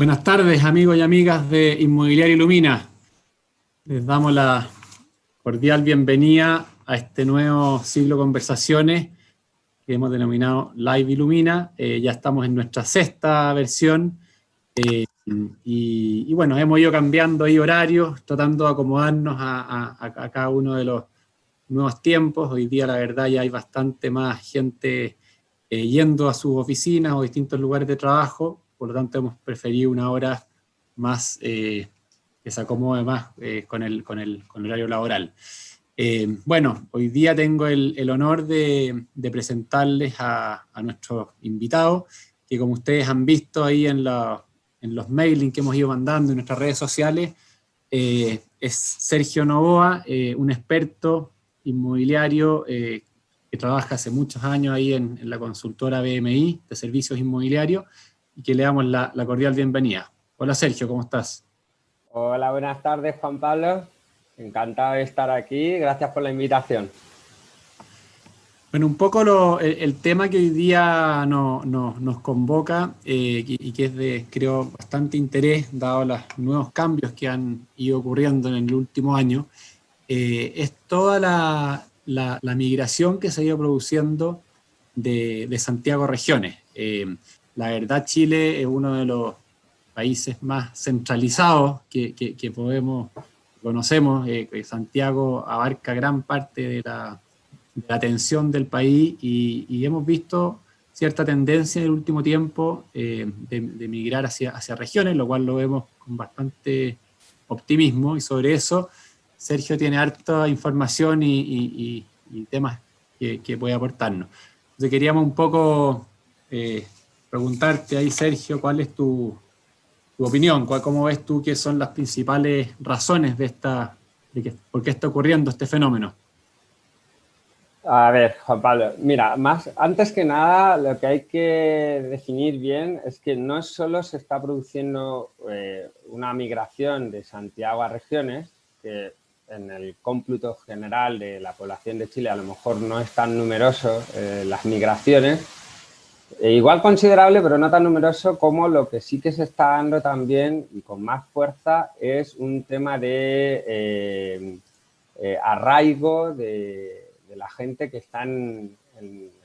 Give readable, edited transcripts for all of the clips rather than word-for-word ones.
Buenas tardes, amigos y amigas de Inmobiliaria Ilumina. Les damos la cordial bienvenida a este nuevo ciclo de conversaciones que hemos denominado Live Ilumina. Ya estamos en nuestra sexta versión y bueno, hemos ido cambiando ahí horarios, tratando de acomodarnos a cada uno de los nuevos tiempos. Hoy día, la verdad, ya hay bastante más gente yendo a sus oficinas o distintos lugares de trabajo. Por lo tanto, hemos preferido una hora más que se acomode más con el horario laboral. Bueno, hoy día tengo el honor de presentarles a nuestro invitado, que como ustedes han visto ahí en los mailings que hemos ido mandando en nuestras redes sociales, es Sergio Novoa, un experto inmobiliario que trabaja hace muchos años ahí en la consultora BMI de servicios inmobiliarios, y que le damos la cordial bienvenida. Hola Sergio, ¿cómo estás? Hola, buenas tardes Juan Pablo. Encantado de estar aquí. Gracias por la invitación. Bueno, un poco el tema que hoy día nos convoca y que es de, creo, bastante interés, dado los nuevos cambios que han ido ocurriendo en el último año, es toda la migración que se ha ido produciendo de Santiago a regiones. La verdad, Chile es uno de los países más centralizados que conocemos. Santiago abarca gran parte de la atención del país y hemos visto cierta tendencia en el último tiempo de migrar hacia regiones, lo cual lo vemos con bastante optimismo, y sobre eso Sergio tiene harta información y temas que puede aportarnos. Entonces queríamos un poco preguntarte ahí, Sergio, ¿cuál es tu opinión? ¿Cómo ves tú que son las principales razones por qué está ocurriendo este fenómeno? A ver, Juan Pablo, mira, antes que nada, lo que hay que definir bien es que no solo se está produciendo una migración de Santiago a regiones, que en el cómputo general de la población de Chile a lo mejor no es tan numeroso las migraciones, igual considerable, pero no tan numeroso como lo que sí que se está dando también y con más fuerza es un tema de arraigo de la gente que está en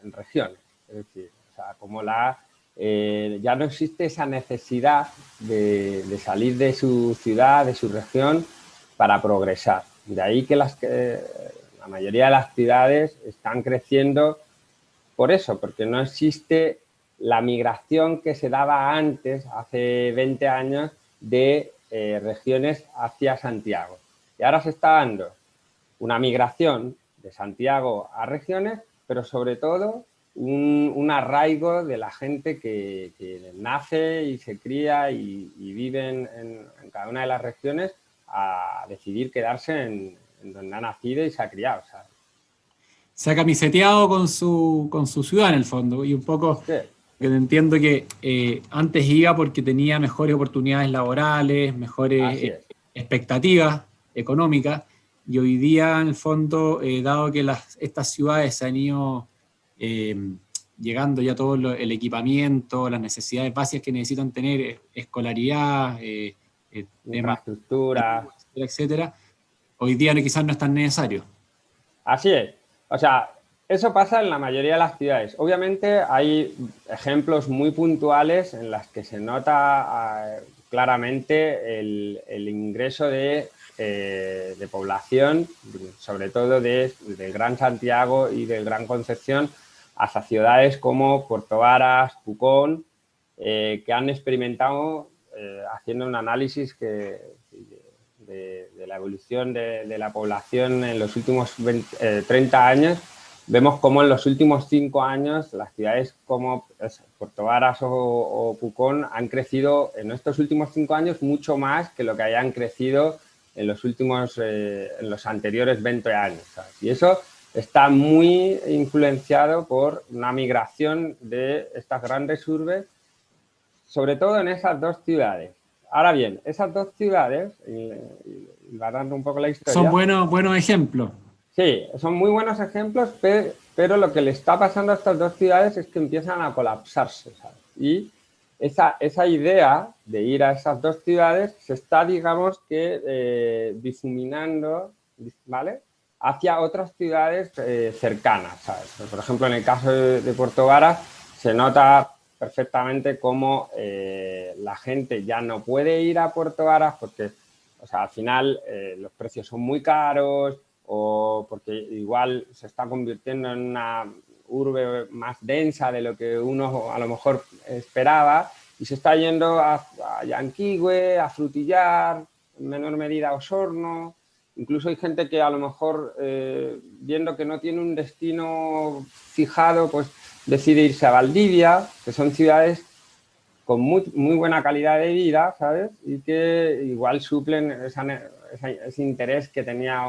regiones. Es decir, o sea, como ya no existe esa necesidad de salir de su ciudad, de su región, para progresar. De ahí que la mayoría de las ciudades están creciendo por eso, porque no existe la migración que se daba antes, hace 20 años, de regiones hacia Santiago. Y ahora se está dando una migración de Santiago a regiones, pero sobre todo un arraigo de la gente que nace y se cría y vive en cada una de las regiones, a decidir quedarse en donde ha nacido y se ha criado, ¿sabes? Se ha camiseteado con su ciudad en el fondo, y un poco Sí. que entiendo que antes iba porque tenía mejores oportunidades laborales, mejores expectativas económicas, y hoy día en el fondo, dado que estas ciudades se han ido llegando ya todo el equipamiento, las necesidades básicas que necesitan tener, escolaridad, infraestructura, etcétera, hoy día quizás no es tan necesario. Así es. O sea, eso pasa en la mayoría de las ciudades. Obviamente hay ejemplos muy puntuales en las que se nota claramente el ingreso de población, sobre todo del Gran Santiago y del Gran Concepción, hacia ciudades como Puerto Varas, Pucón, que han experimentado, haciendo un análisis de la evolución de la población en los últimos 30 años, vemos como en los últimos 5 años las ciudades como Puerto Varas o Pucón han crecido en estos últimos 5 años mucho más que lo que hayan crecido en los anteriores 20 años, ¿sabes? Y eso está muy influenciado por una migración de estas grandes urbes, sobre todo en esas dos ciudades. Ahora bien, esas dos ciudades, y va dando un poco la historia... Son buenos ejemplos. Sí, son muy buenos ejemplos, pero lo que le está pasando a estas dos ciudades es que empiezan a colapsarse, ¿sabes? Y esa idea de ir a esas dos ciudades se está, digamos que, difuminando, ¿vale?, hacia otras ciudades cercanas, ¿sabes? Por ejemplo, en el caso de Puerto Varas se nota perfectamente cómo la gente ya no puede ir a Puerto Varas porque, o sea, al final los precios son muy caros o porque igual se está convirtiendo en una urbe más densa de lo que uno a lo mejor esperaba y se está yendo a Yanquihue, a Frutillar, en menor medida a Osorno. Incluso hay gente que a lo mejor, viendo que no tiene un destino fijado, pues decide irse a Valdivia, que son ciudades con muy buena calidad de vida, ¿sabes? Y que igual suplen ese interés que tenía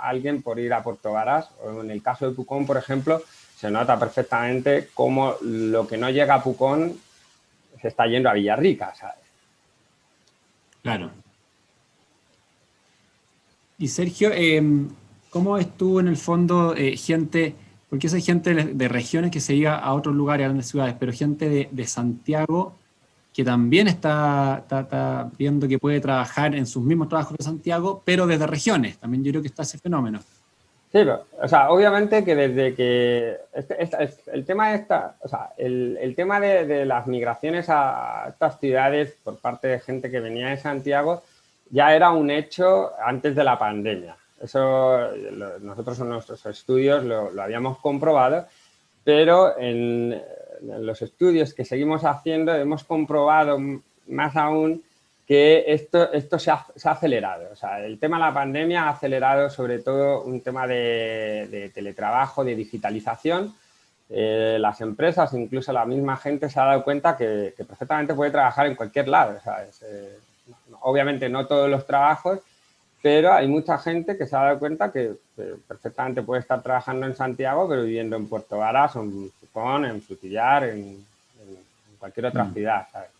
alguien por ir a Puerto Varas. O en el caso de Pucón, por ejemplo, se nota perfectamente cómo lo que no llega a Pucón se está yendo a Villarrica, ¿sabes? Claro. Y Sergio, ¿cómo ves tú en el fondo gente, porque esa gente de regiones que se iba a otros lugares, a grandes ciudades, pero gente de Santiago que también está viendo que puede trabajar en sus mismos trabajos de Santiago, pero desde regiones? También yo creo que está ese fenómeno. Sí, o sea, obviamente que desde que el tema o sea, el tema de las migraciones a estas ciudades por parte de gente que venía de Santiago ya era un hecho antes de la pandemia. Eso nosotros en nuestros estudios lo habíamos comprobado, pero en los estudios que seguimos haciendo hemos comprobado más aún que esto se ha acelerado. O sea, el tema de la pandemia ha acelerado sobre todo un tema de teletrabajo, de digitalización. Las empresas, incluso la misma gente, se ha dado cuenta que perfectamente puede trabajar en cualquier lado. ¿Sabes? Obviamente no todos los trabajos, pero hay mucha gente que se ha dado cuenta que perfectamente puede estar trabajando en Santiago, pero viviendo en Puerto Varas, o en Pucón, en Frutillar, en cualquier otra ciudad, ¿sabes?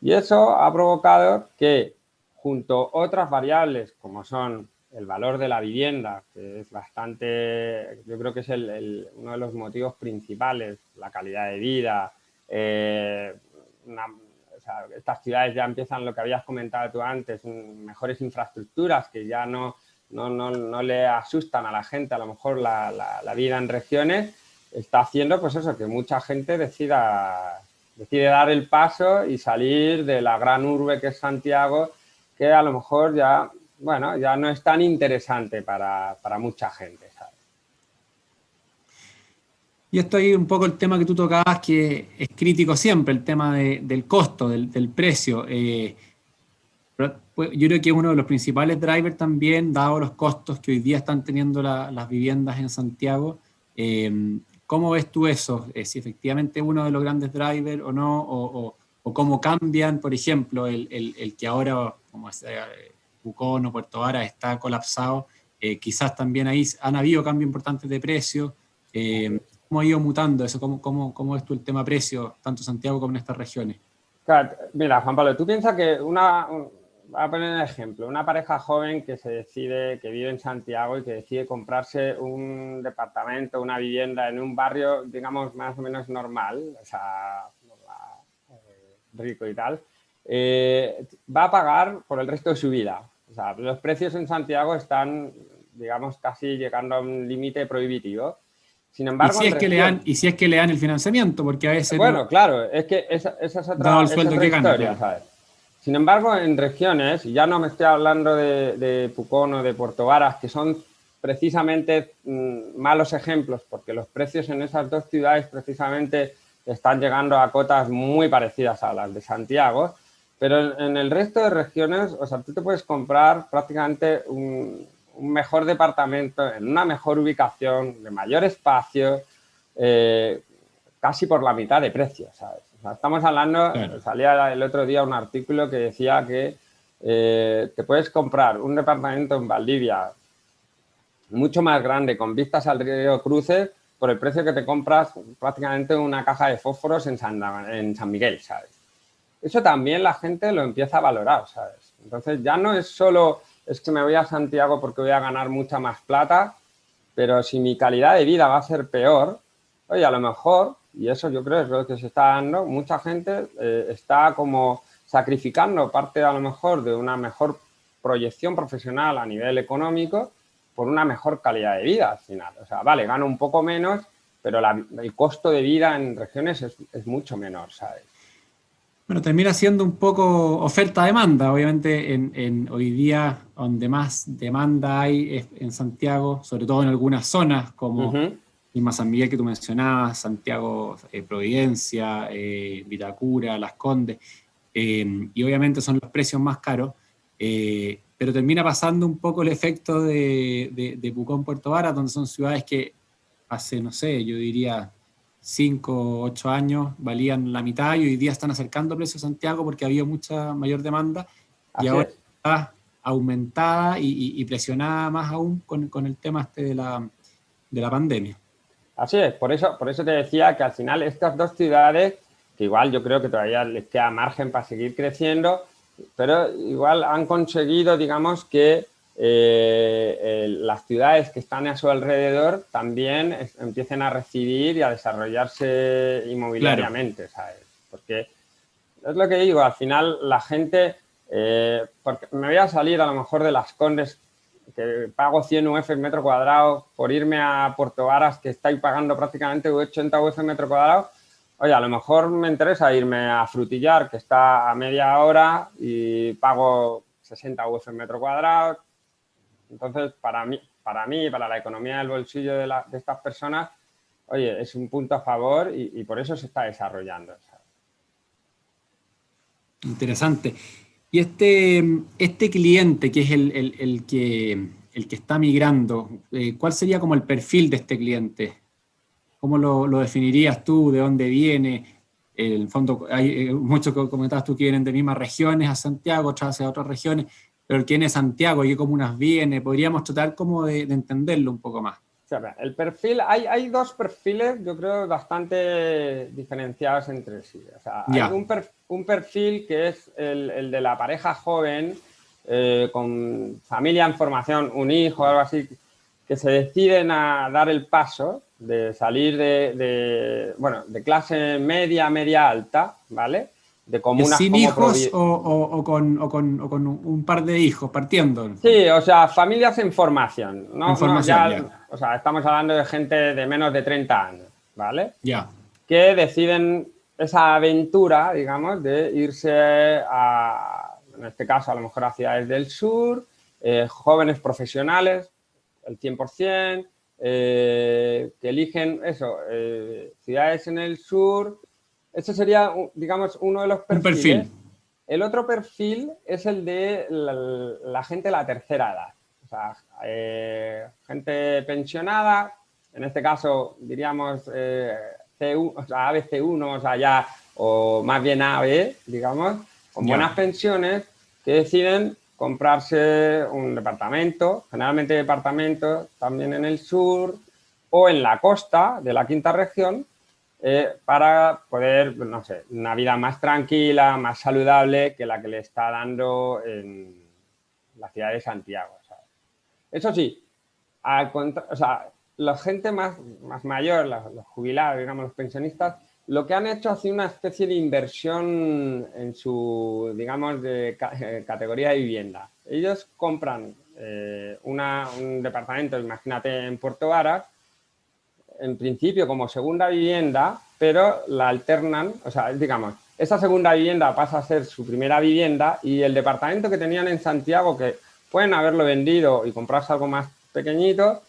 Y eso ha provocado que, junto a otras variables, como son el valor de la vivienda, que es bastante, yo creo que es uno de los motivos principales, la calidad de vida, o sea, estas ciudades ya empiezan lo que habías comentado tú antes, mejores infraestructuras que ya no le asustan a la gente, a lo mejor la vida en regiones, está haciendo pues eso, que mucha gente decide dar el paso y salir de la gran urbe que es Santiago, que a lo mejor ya, bueno, ya no es tan interesante para mucha gente, ¿sabes? Y esto ahí un poco el tema que tú tocabas, que es crítico siempre, el tema del costo, del precio. Pues, yo creo que es uno de los principales drivers también, dado los costos que hoy día están teniendo las viviendas en Santiago. ¿Cómo ves tú eso? Si efectivamente es uno de los grandes drivers o no, o cómo cambian, por ejemplo, el que ahora, como sea, Pucón o Puerto Varas está colapsado, quizás también ahí han habido cambios importantes de precio. ¿Cómo ha ido mutando eso? ¿Cómo ves tú el tema precio, tanto Santiago como en estas regiones? Claro, mira, Juan Pablo, tú piensas que voy a poner un ejemplo, una pareja joven que vive en Santiago y que decide comprarse un departamento, una vivienda en un barrio, digamos, más o menos normal, o sea, rico y tal, va a pagar por el resto de su vida. O sea, los precios en Santiago están, digamos, casi llegando a un límite prohibitivo. Sin embargo, en región... Y si es que le dan el financiamiento, porque a veces no, Bueno, claro, es que esa es dado el es sueldo otra que gana, historia, claro. ¿sabes? Sin embargo, en regiones, y ya no me estoy hablando de Pucón o de Puerto Varas, que son precisamente malos ejemplos, porque los precios en esas dos ciudades precisamente están llegando a cotas muy parecidas a las de Santiago, pero en el resto de regiones, o sea, tú te puedes comprar prácticamente un mejor departamento en una mejor ubicación, de mayor espacio, casi por la mitad de precio, ¿sabes? O sea, estamos hablando, Claro. salía el otro día un artículo que decía que te puedes comprar un departamento en Valdivia mucho más grande con vistas al río Cruces por el precio que te compras prácticamente una caja de fósforos en San Miguel, ¿sabes? Eso también la gente lo empieza a valorar, ¿sabes? Entonces ya no es solo es que me voy a Santiago porque voy a ganar mucha más plata, pero si mi calidad de vida va a ser peor, oye, a lo mejor Y eso yo creo es lo que se está dando. Mucha gente está como sacrificando parte a lo mejor de una mejor proyección profesional a nivel económico por una mejor calidad de vida al final. O sea, vale, gano un poco menos, pero el costo de vida en regiones es mucho menor, ¿sabes? Bueno, termina siendo un poco oferta-demanda. Obviamente, hoy día, donde más demanda hay es en Santiago, sobre todo en algunas zonas como Ujú. misma San Miguel que tú mencionabas, Santiago, Providencia, Vitacura, Las Condes, y obviamente son los precios más caros, pero termina pasando un poco el efecto de Pucón, Puerto Varas, donde son ciudades que hace, no sé, yo diría 5, 8 años valían la mitad y hoy día están acercando precios a Santiago porque había mucha mayor demanda y Así ahora es. está aumentada y presionada más aún con el tema este de la pandemia. Así es, por eso te decía que al final estas dos ciudades, que igual yo creo que todavía les queda margen para seguir creciendo, pero igual han conseguido, digamos, que las ciudades que están a su alrededor también empiecen a recibir y a desarrollarse Claro. inmobiliariamente, ¿sabes? Porque es lo que digo, al final la gente, porque me voy a salir a lo mejor de Las Condes, que pago 100 UF metro cuadrado, por irme a Puerto Varas, que estáis pagando prácticamente 80 UF metro cuadrado. Oye, a lo mejor me interesa irme a Frutillar, que está a media hora y pago 60 UF metro cuadrado. Entonces, para la economía del bolsillo de estas personas, oye, es un punto a favor y por eso se está desarrollando. Interesante. Y este cliente que es el que está migrando, ¿cuál sería como el perfil de este cliente? ¿Cómo lo definirías tú? ¿De dónde viene? En el fondo, hay muchos que comentabas tú que vienen de mismas regiones a Santiago, otras hacia otras regiones, pero el que viene de Santiago, ¿y qué comunas viene? Podríamos tratar como de entenderlo un poco más. El perfil, hay dos perfiles, yo creo, bastante diferenciados entre sí. O sea, hay Ya, un perfil que es el de la pareja joven, con familia en formación, un hijo, algo así, que se deciden a dar el paso de salir bueno, de clase media, media alta, ¿vale? De comunas ¿sin como hijos Providencia. o con un par de hijos partiendo en el fondo? Sí, o sea, familias en formación. En No, no, formación, ya, ya, o sea, estamos hablando de gente de menos de 30 años, ¿vale? ya. Que deciden esa aventura, digamos, de irse en este caso, a lo mejor a ciudades del sur, jóvenes profesionales, el 100%, que eligen eso, ciudades en el sur. Ese sería, digamos, uno de los Un perfil. perfiles. El otro perfil es el de la gente de la tercera edad. O sea, gente pensionada, en este caso diríamos C1, o sea, ABC1, o sea, ya, o más bien AB, digamos, con buenas Ya. pensiones, que deciden comprarse un departamento, generalmente departamentos también en el sur o en la costa de la quinta región, para poder, no sé, una vida más tranquila, más saludable que la que le está dando en la ciudad de Santiago, ¿sabes? Eso sí, o sea, la gente más mayor, los jubilados, digamos, los pensionistas, lo que han hecho ha sido una especie de inversión en su, digamos, de categoría de vivienda. Ellos compran un departamento, imagínate, en Puerto Varas, en principio como segunda vivienda, pero la alternan, o sea, digamos, esa segunda vivienda pasa a ser su primera vivienda y el departamento que tenían en Santiago, que pueden haberlo vendido y comprarse algo más pequeñito,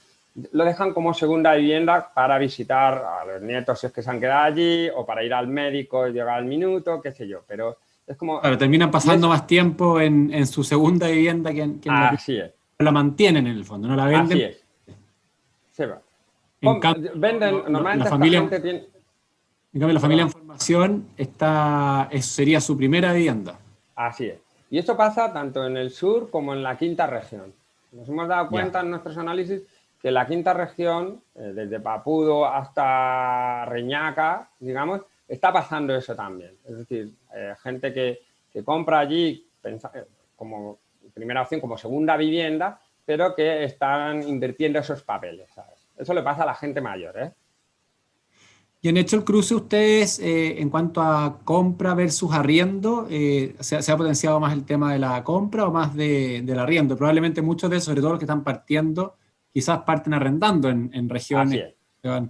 lo dejan como segunda vivienda para visitar a los nietos si es que se han quedado allí o para ir al médico y llegar al minuto, qué sé yo, pero es como... Claro, terminan Y pasando es más tiempo en su segunda vivienda que en la primera. así es, La mantienen en el fondo, no la así venden. es. Se va. En cambio, Venden, la normalmente esta familia, gente tiene... en cambio, la familia en Perdona. formación sería su primera vivienda. Así es. Y esto pasa tanto en el sur como en la quinta región. Nos hemos dado Ya. cuenta en nuestros análisis que la quinta región, desde Papudo hasta Reñaca, digamos, está pasando eso también. Es decir, gente que compra allí como primera opción, como segunda vivienda, pero que están invirtiendo esos papeles, ¿sabes? Eso le pasa a la gente mayor, ¿eh? ¿Y han hecho el cruce ustedes en cuanto a compra versus arriendo? ¿Se ha potenciado más el tema de la compra o más del arriendo? Probablemente muchos de esos, sobre todo los que están partiendo, quizás parten arrendando en Así regiones es. que van.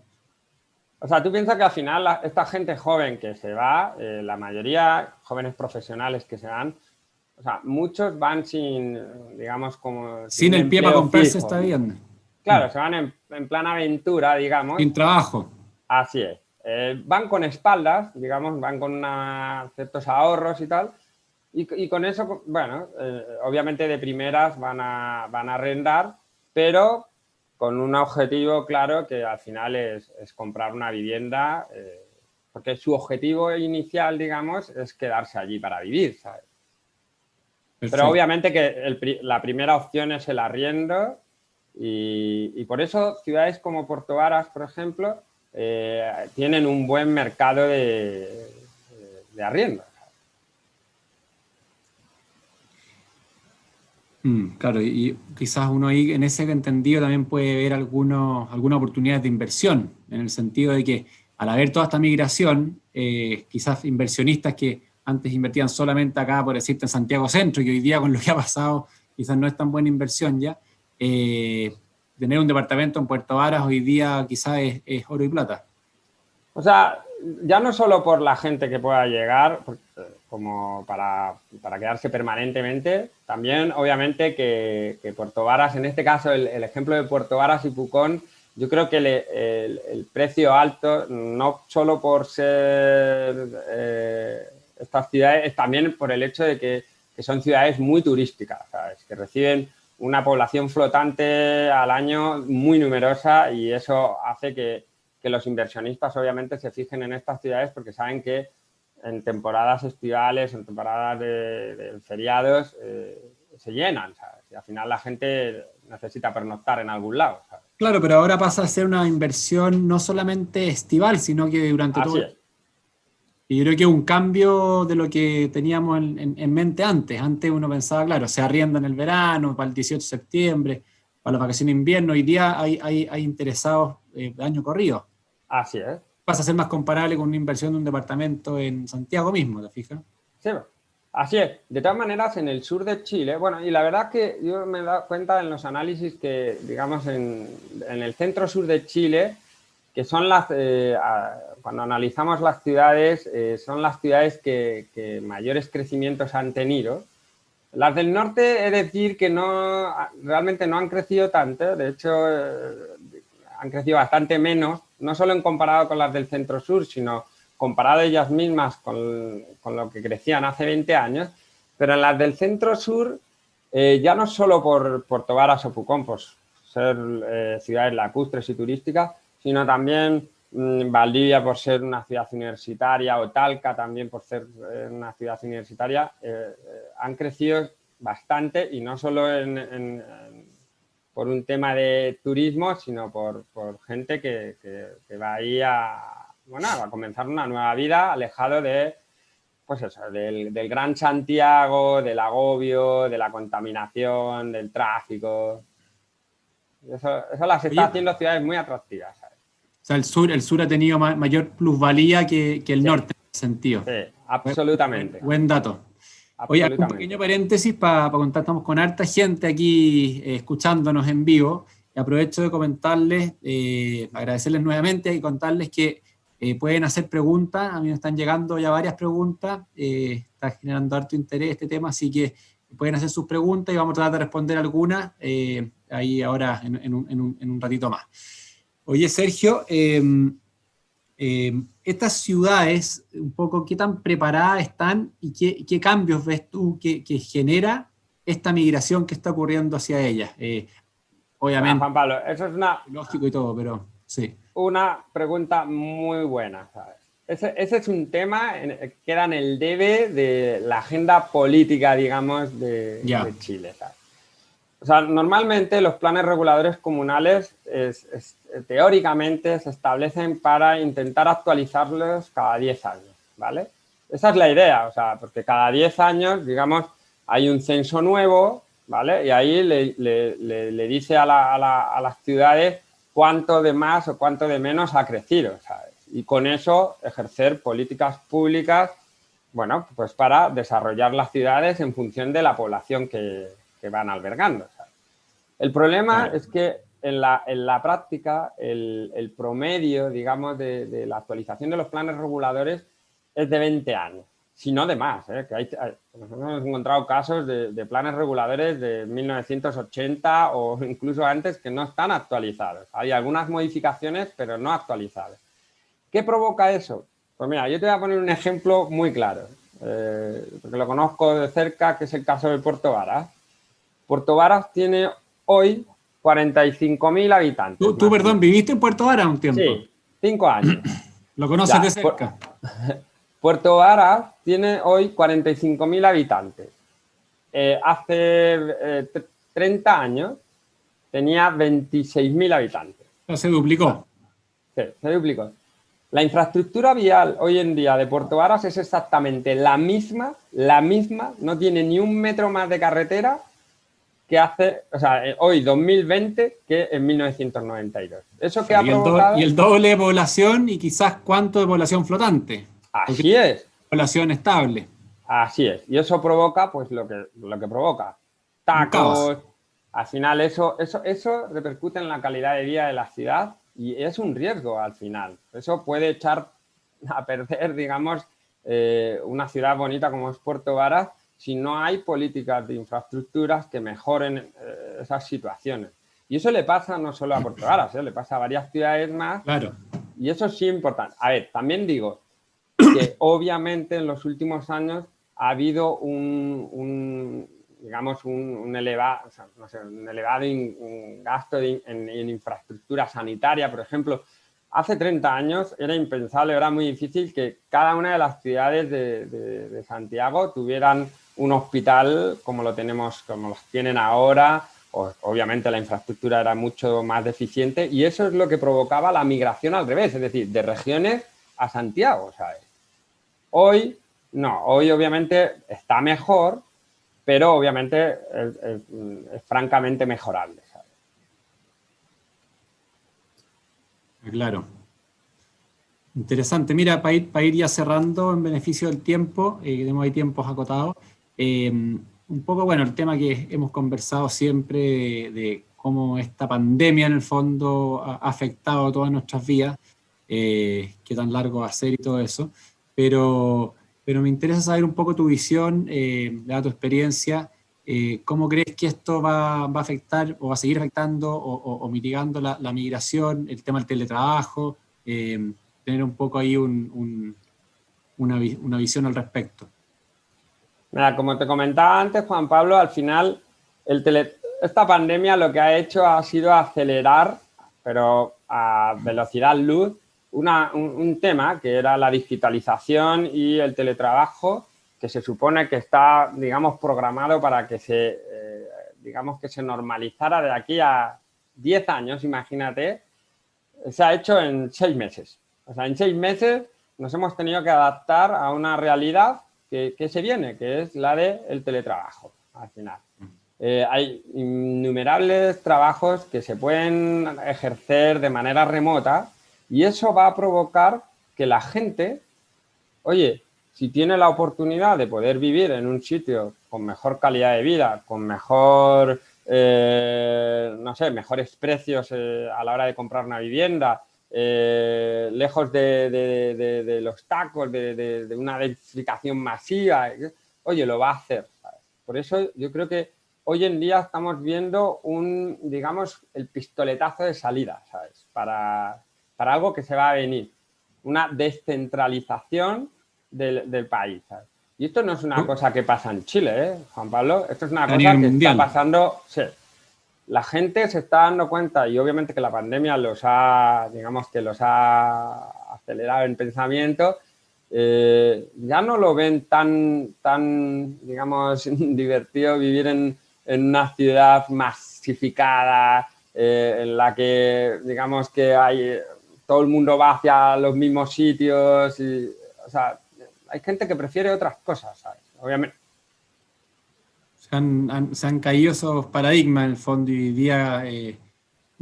O sea, tú piensas que al final esta gente joven que se va, la mayoría jóvenes profesionales que se van, o sea, muchos van sin, digamos, como sin Sin un el pie para empleo comprarse fijo. esta vivienda. Claro, se van en plan aventura, digamos. Sin trabajo. Así es. Van con espaldas, digamos, van con ciertos ahorros y tal. Y con eso, bueno, obviamente de primeras van a arrendar, pero con un objetivo claro que al final es comprar una vivienda, porque su objetivo inicial, digamos, es quedarse allí para vivir, ¿sabes? Pero Perfecto. obviamente que la primera opción es el arriendo y por eso ciudades como Puerto Varas, por ejemplo, tienen un buen mercado de arriendo. Claro, y quizás uno ahí en ese entendido también puede ver algunas oportunidades de inversión, en el sentido de que al haber toda esta migración, quizás inversionistas que antes invertían solamente acá, por decirte, en Santiago Centro, y hoy día con lo que ha pasado quizás no es tan buena inversión ya, tener un departamento en Puerto Varas hoy día quizás es oro y plata. O sea, ya no solo por la gente que pueda llegar, como para quedarse permanentemente, también obviamente que Puerto Varas, en este caso el ejemplo de Puerto Varas y Pucón, yo creo que el precio alto, no solo por ser estas ciudades, es también por el hecho de que son ciudades muy turísticas, ¿sabes? Que reciben una población flotante al año muy numerosa y eso hace que los inversionistas obviamente se fijen en estas ciudades porque saben que en temporadas estivales, en temporadas de feriados, se llenan, ¿sabes? Y al final la gente necesita pernoctar en algún lado, ¿sabes? Claro, pero ahora pasa a ser una inversión no solamente estival, sino que durante todo Así el. es. Y yo creo que es un cambio de lo que teníamos en mente antes. Antes uno pensaba, claro, se arrienda en el verano, para el 18 de septiembre, para las vacaciones de invierno. Hoy día hay interesados de año corrido. Así es. Pasa a ser más comparable con una inversión de un departamento en Santiago mismo, ¿te fijas? Sí, así es. De todas maneras, en el sur de Chile, bueno, y la verdad que yo me he dado cuenta en los análisis que, digamos, en el centro sur de Chile, que son cuando analizamos las ciudades, son las ciudades que mayores crecimientos han tenido. Las del norte, es decir, que realmente no han crecido tanto, de hecho, han crecido bastante menos, no solo en comparado con las del centro sur, sino comparado ellas mismas con lo que crecían hace 20 años, pero en las del centro sur, ya no solo por Puerto Varas o Pucón, pues ser ciudades lacustres y turísticas, sino también Valdivia por ser una ciudad universitaria o Talca también por ser una ciudad universitaria, han crecido bastante y no solo por un tema de turismo, sino por gente que va ahí bueno, a comenzar una nueva vida alejado de, pues eso, del Gran Santiago, del agobio, de la contaminación, del tráfico. Eso las está Oye, haciendo ciudades muy atractivas, ¿sabes? o sea, el sur ha tenido mayor plusvalía que el Sí, norte en ese sentido. sí, Buen, absolutamente, buen dato. Oye, un pequeño absolutamente. paréntesis para contar, estamos con harta gente aquí escuchándonos en vivo. Y aprovecho de comentarles, agradecerles nuevamente y contarles que pueden hacer preguntas. A mí me están llegando ya varias preguntas. Está generando harto interés este tema, así que pueden hacer sus preguntas y vamos a tratar de responder algunas ahí ahora en un ratito más. Oye, Sergio, estas ciudades, un poco, ¿qué tan preparadas están y qué cambios ves tú que genera esta migración que está ocurriendo hacia ellas? Bueno, Obviamente, Juan Pablo, eso es lógico y todo, pero sí. una pregunta muy buena, ¿sabes? Ese es un tema que queda en el debe de la agenda política, digamos, Ya, de Chile, ¿sabes? O sea, normalmente los planes reguladores comunales teóricamente se establecen para intentar actualizarlos cada 10 años, ¿vale? Esa es la idea, o sea, porque cada 10 años, digamos, hay un censo nuevo, ¿vale? Y ahí le dice a las ciudades cuánto de más o cuánto de menos ha crecido, ¿sabes? y con eso ejercer políticas públicas, bueno, pues para desarrollar las ciudades en función de la población que van albergando, ¿sabes? El problema es que en la práctica el promedio, digamos, de la actualización de los planes reguladores es de 20 años, si no de más, ¿eh? Nosotros hemos encontrado casos de planes reguladores de 1980 o incluso antes que no están actualizados. Hay algunas modificaciones, pero no actualizadas. ¿Qué provoca eso? Pues mira, yo te voy a poner un ejemplo muy claro, porque lo conozco de cerca, que es el caso de Puerto Varas. Puerto Varas tiene hoy 45.000 habitantes. Tú, perdón, ¿viviste en Puerto Vara un tiempo? Sí, 5 años. ¿Lo conoces de Ya, cerca? Puerto Varas tiene hoy 45.000 habitantes. Hace 30 años tenía 26.000 habitantes. Se duplicó. Sí, se duplicó. La infraestructura vial hoy en día de Puerto Varas es exactamente la misma, no tiene ni un metro más de carretera que hace, o sea, hoy 2020 que en 1992. ¿Eso qué ha provocado? Y el doble de población y quizás cuánto de población flotante. Así es. Población estable. Así es. Y eso provoca, pues, lo que provoca. Un caos. Tacos. Al final eso repercute en la calidad de vida de la ciudad y es un riesgo al final. Eso puede echar a perder, digamos, una ciudad bonita como es Puerto Varas si no hay políticas de infraestructuras que mejoren esas situaciones. Y eso le pasa no solo a Puerto Varas, le pasa a varias ciudades más. Claro. Y eso sí es importante. A ver, también digo que obviamente en los últimos años ha habido un elevado, o sea, no sé, un elevado gasto en infraestructura sanitaria. Por ejemplo, hace 30 años era impensable, era muy difícil que cada una de las ciudades de Santiago tuvieran un hospital como lo tienen ahora. Obviamente la infraestructura era mucho más deficiente y eso es lo que provocaba la migración al revés, es decir, de regiones a Santiago, ¿sabes? Hoy no, hoy obviamente está mejor, pero obviamente es francamente mejorable, ¿sabes? Claro. Interesante. Mira, para ir ya cerrando en beneficio del tiempo, que tenemos ahí tiempos acotados, un poco, bueno, el tema que hemos conversado siempre de cómo esta pandemia en el fondo ha afectado todas nuestras vidas, qué tan largo va a ser y todo eso, pero me interesa saber un poco tu visión, dada tu experiencia, cómo crees que esto va a afectar o va a seguir afectando o mitigando la migración, el tema del teletrabajo, tener un poco ahí una visión al respecto. Mira, como te comentaba antes, Juan Pablo, al final esta pandemia lo que ha hecho ha sido acelerar, pero a velocidad luz, un tema que era la digitalización y el teletrabajo, que se supone que está, digamos, programado para que se normalizara de aquí a 10 años, imagínate, se ha hecho en 6 meses. O sea, en 6 meses nos hemos tenido que adaptar a una realidad que se viene, que es la del teletrabajo, al final. Hay innumerables trabajos que se pueden ejercer de manera remota y eso va a provocar que la gente, oye, si tiene la oportunidad de poder vivir en un sitio con mejor calidad de vida, con mejor, no sé, mejores precios a la hora de comprar una vivienda, lejos de los tacos, de una densificación masiva, oye, lo va a hacer, ¿sabes? Por eso yo creo que hoy en día estamos viendo el pistoletazo de salida, ¿sabes? Para algo que se va a venir, una descentralización del país, ¿sabes? Y esto no es una cosa que pasa en Chile, Juan Pablo, esto es una cosa que está pasando, sí. La gente se está dando cuenta y obviamente que la pandemia los ha acelerado en pensamiento. Ya no lo ven tan digamos, divertido vivir en una ciudad masificada, en la que, digamos, que todo el mundo va hacia los mismos sitios. O sea, hay gente que prefiere otras cosas, ¿sabes? Obviamente. Se han caído esos paradigmas en el fondo y hoy día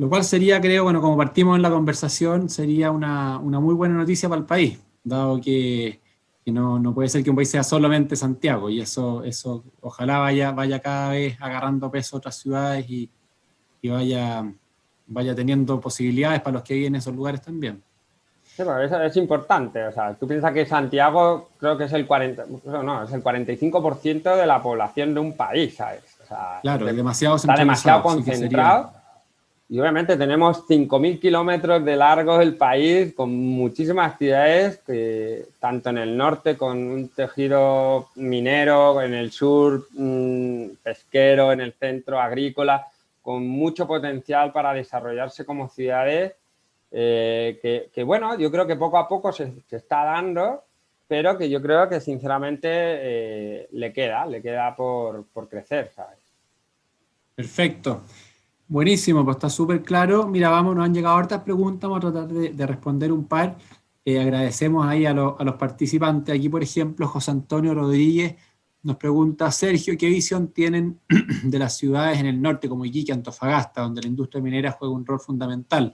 Lo cual sería, creo, bueno, como partimos en la conversación, sería una muy buena noticia para el país, dado que no puede ser que un país sea solamente Santiago, y eso ojalá vaya cada vez agarrando peso otras ciudades y vaya teniendo posibilidades para los que viven en esos lugares también. Sí, pero eso es importante. O sea, tú piensas que Santiago creo que es el 40, no, es el 45% de la población de un país, ¿sabes? O sea, Claro, es demasiado está demasiado centralizado, sí que sería. concentrado y obviamente tenemos 5.000 kilómetros de largo el país con muchísimas actividades, que, tanto en el norte con un tejido minero, en el sur pesquero, en el centro agrícola, con mucho potencial para desarrollarse como ciudades. Bueno, yo creo que poco a poco se está dando, pero que yo creo que sinceramente le queda por crecer, ¿sabes? Perfecto. Buenísimo, pues está súper claro. Mira, vamos, nos han llegado hartas preguntas, vamos a tratar de responder un par. Agradecemos ahí a los participantes. Aquí, por ejemplo, José Antonio Rodríguez nos pregunta: Sergio, ¿qué visión tienen de las ciudades en el norte, como Iquique, Antofagasta, donde la industria minera juega un rol fundamental?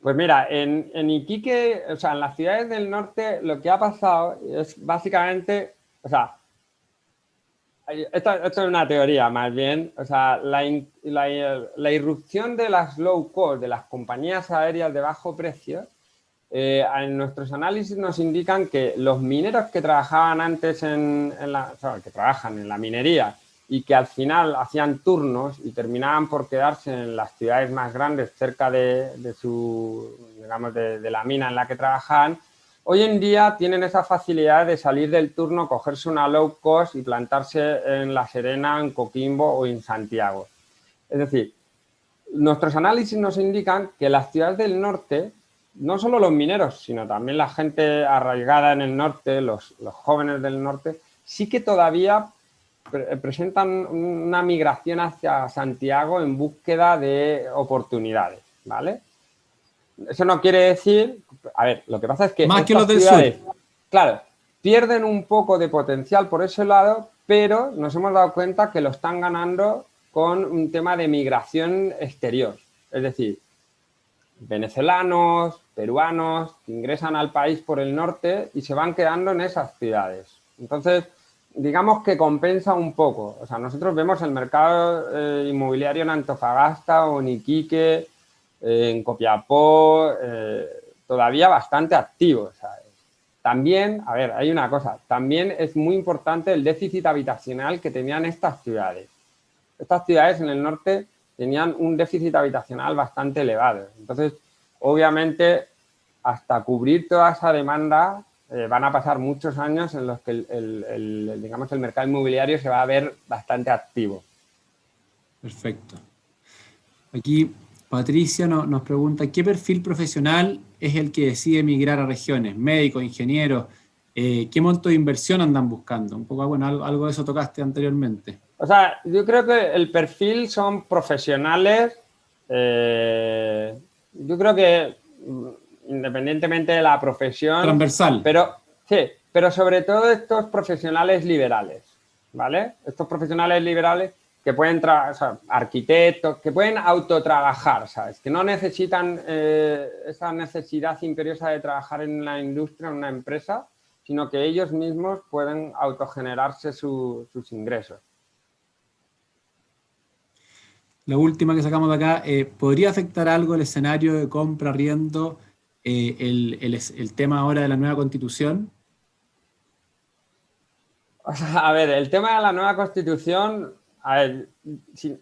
Pues mira, en Iquique, o sea, en las ciudades del norte, lo que ha pasado es básicamente, o sea, esto es una teoría más bien, o sea, la irrupción de las low cost, de las compañías aéreas de bajo precio, en nuestros análisis nos indican que los mineros que trabajaban antes o sea, que trabajan en la minería y que al final hacían turnos y terminaban por quedarse en las ciudades más grandes cerca de su, digamos, de la mina en la que trabajaban, hoy en día tienen esa facilidad de salir del turno, cogerse una low cost y plantarse en La Serena, en Coquimbo o en Santiago. Es decir, nuestros análisis nos indican que las ciudades del norte, no solo los mineros, sino también la gente arraigada en el norte, los jóvenes del norte, sí que todavía presentan una migración hacia Santiago en búsqueda de oportunidades, ¿vale? Eso no quiere decir, a ver, lo que pasa es que Más que los estas del sur. ciudades, claro, pierden un poco de potencial por ese lado, pero nos hemos dado cuenta que lo están ganando con un tema de migración exterior. Es decir, venezolanos, peruanos, que ingresan al país por el norte y se van quedando en esas ciudades. Entonces, digamos que compensa un poco. O sea, nosotros vemos el mercado inmobiliario en Antofagasta o en Iquique, en Copiapó, todavía bastante activo, ¿sabes? También, a ver, hay una cosa, también es muy importante el déficit habitacional que tenían estas ciudades. Estas ciudades en el norte tenían un déficit habitacional bastante elevado. Entonces, obviamente, hasta cubrir toda esa demanda, van a pasar muchos años en los que digamos, el mercado inmobiliario se va a ver bastante activo. Perfecto. Aquí Patricia nos pregunta: ¿qué perfil profesional es el que decide migrar a regiones? ¿Médicos, ingenieros? ¿Qué monto de inversión andan buscando? Un poco, bueno, algo de eso tocaste anteriormente. O sea, yo creo que el perfil son profesionales, yo creo que independientemente de la profesión, Transversal. pero sí, pero sobre todo estos profesionales liberales, ¿vale? Estos profesionales liberales que pueden, o sea, arquitectos, que pueden autotrabajar, ¿sabes? Que no necesitan esa necesidad imperiosa de trabajar en la industria, en una empresa, sino que ellos mismos pueden autogenerarse sus ingresos. La última que sacamos de acá: ¿podría afectar algo el escenario de compra, arriendo, el tema ahora de la nueva constitución? O sea, a ver, el tema de la nueva constitución, a ver, sí,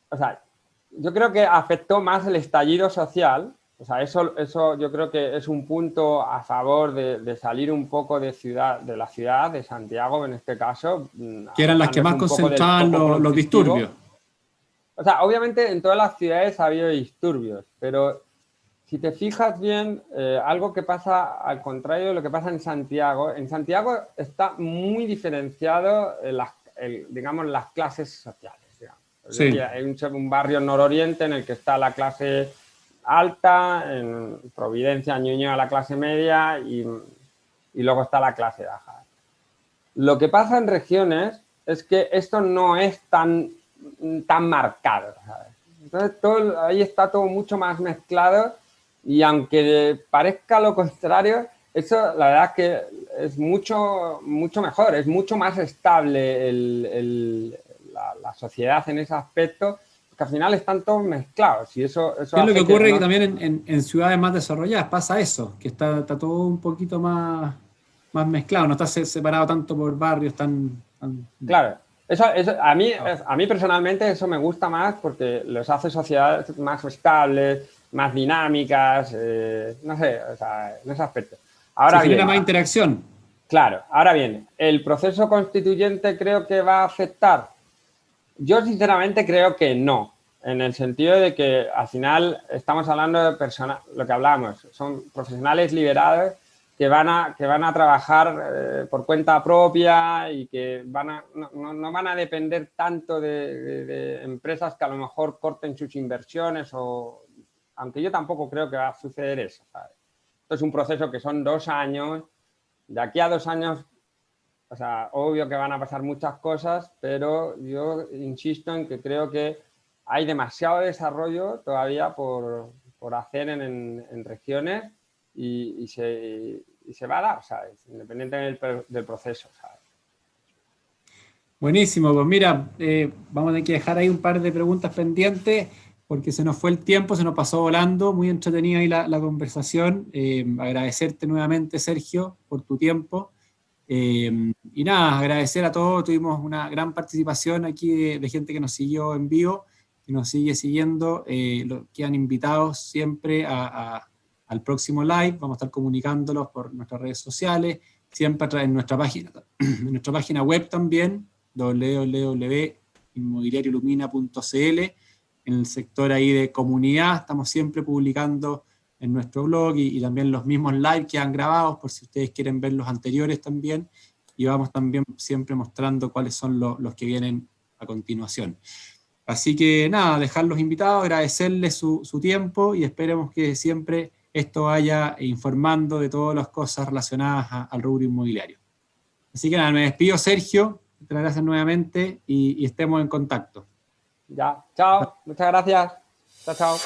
o sea, yo creo que afectó más el estallido social. O sea, eso yo creo que es un punto a favor de salir un poco de la ciudad, de Santiago en este caso, Que eran las que alejándose más un poco del concentraban foco los disturbios. conflictivo. O sea, obviamente en todas las ciudades ha habido disturbios, pero si te fijas bien, algo que pasa al contrario de lo que pasa en Santiago está muy diferenciado digamos, las clases sociales. Digamos. Es decir, Sí, hay un barrio nororiente en el que está la clase alta, en Providencia, Ñuñoa, la clase media y luego está la clase baja. Lo que pasa en regiones es que esto no es tan marcado, ¿sabes? Entonces, ahí está todo mucho más mezclado y aunque parezca lo contrario, eso la verdad es que es mucho mejor, es mucho más estable la sociedad en ese aspecto, porque al final están todos mezclados y eso Es lo hace que ocurre que que no... también en ciudades más desarrolladas pasa eso, que está todo un poquito más mezclado, no está separado tanto por barrios tan... Claro, a mí personalmente eso me gusta más porque los hace sociedades más estables, más dinámicas, no sé, o sea, en ese aspecto. Se Ahora genera bien, más interacción. claro, ahora bien, ¿el proceso constituyente creo que va a afectar? Yo sinceramente creo que no, en el sentido de que al final estamos hablando de personas, lo que hablamos, son profesionales liberados que van a trabajar por cuenta propia y que no van a depender tanto de empresas que a lo mejor corten sus inversiones o... Aunque yo tampoco creo que va a suceder eso, ¿sabes? Esto es un proceso que son 2 años. De aquí a 2 años, o sea, obvio que van a pasar muchas cosas, pero yo insisto en que creo que hay demasiado desarrollo todavía por hacer en regiones y se va a dar, ¿sabes? Independientemente del proceso, ¿sabes? Buenísimo, pues mira, vamos a tener que dejar ahí un par de preguntas pendientes porque se nos fue el tiempo, se nos pasó volando, muy entretenida ahí la conversación. Agradecerte nuevamente, Sergio, por tu tiempo. Y nada, agradecer a todos, tuvimos una gran participación aquí de gente que nos siguió en vivo, que nos sigue siguiendo, quedan invitados siempre al próximo live, vamos a estar comunicándolos por nuestras redes sociales, siempre a través de nuestra página, en nuestra página web también, www.inmobiliariolumina.cl, en el sector ahí de comunidad, estamos siempre publicando en nuestro blog y también los mismos live que han grabados, por si ustedes quieren ver los anteriores también, y vamos también siempre mostrando cuáles son los que vienen a continuación. Así que nada, dejarlos invitados, agradecerles su tiempo y esperemos que siempre esto vaya informando de todas las cosas relacionadas al rubro inmobiliario. Así que nada, me despido, Sergio, muchas gracias nuevamente y estemos en contacto. Ya, chao, muchas gracias. Chao, chao.